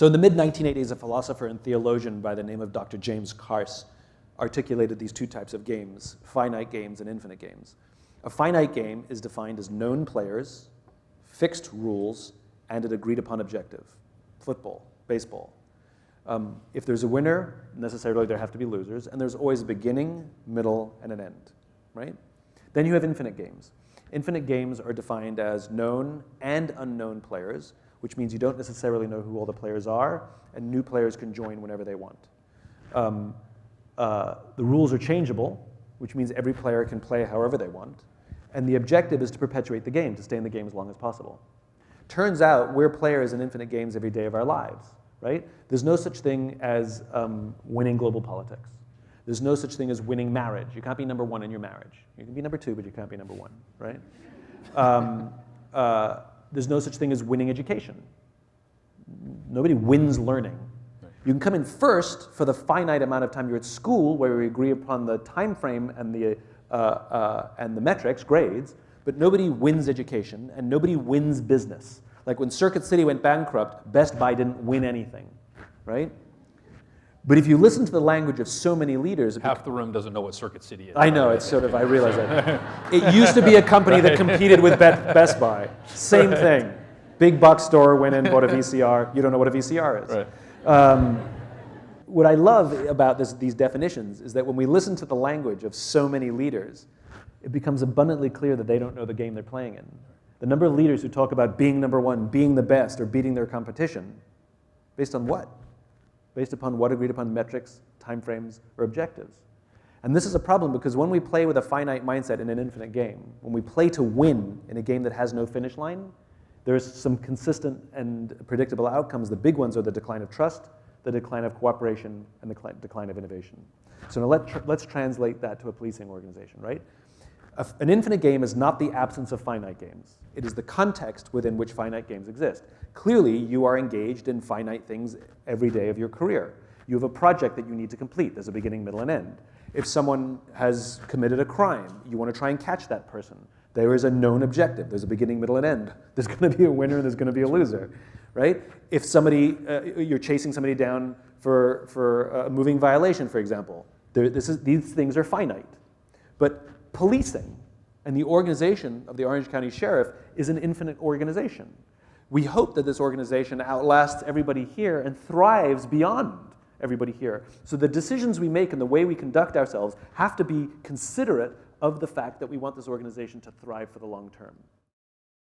So in the mid-1980s, a philosopher and theologian by the name of Dr. James Carse articulated these two types of games, finite games and infinite games. A finite game is defined as known players, fixed rules, and an agreed-upon objective. Football, baseball. If there's a winner, necessarily there have to be losers, and there's always a beginning, middle, and an end, right? Then you have infinite games. Infinite games are defined as known and unknown players, which means you don't necessarily know who all the players are, and new players can join whenever they want. The rules are changeable, which means every player can play however they want, and the objective is to perpetuate the game, to stay in the game as long as possible. Turns out we're players in infinite games every day of our lives, right? There's no such thing as winning global politics. There's no such thing as winning marriage. You can't be number one in your marriage. You can be number two, but you can't be number one, right? There's no such thing as winning education. Nobody wins learning. You can come in first for the finite amount of time you're at school, where we agree upon the time frame and the metrics, grades, but nobody wins education, and nobody wins business. Like when Circuit City went bankrupt, Best Buy didn't win anything, right? But if you listen to the language of so many leaders... Half the room doesn't know what Circuit City is. I know, it's sort of, I realize that. It used to be a company that competed with Best Buy. Same thing. Big box store went in, bought a VCR. You don't know what a VCR is. Right. What I love about these definitions is that when we listen to the language of so many leaders, it becomes abundantly clear that they don't know the game they're playing in. The number of leaders who talk about being number one, being the best, or beating their competition, based on what? Based upon what agreed upon metrics, timeframes, or objectives. And this is a problem because when we play with a finite mindset in an infinite game, when we play to win in a game that has no finish line, there's some consistent and predictable outcomes. The big ones are the decline of trust, the decline of cooperation, and the decline of innovation. So now let's translate that to a policing organization, right? An infinite game is not the absence of finite games. It is the context within which finite games exist. Clearly, you are engaged in finite things every day of your career. You have a project that you need to complete. There's a beginning, middle, and end. If someone has committed a crime, you want to try and catch that person. There is a known objective. There's a beginning, middle, and end. There's going to be a winner and there's going to be a loser, right? If somebody, you're chasing somebody down for a moving violation, for example, these things are finite. But policing and the organization of the Orange County Sheriff is an infinite organization. We hope that this organization outlasts everybody here and thrives beyond everybody here. So the decisions we make and the way we conduct ourselves have to be considerate of the fact that we want this organization to thrive for the long term.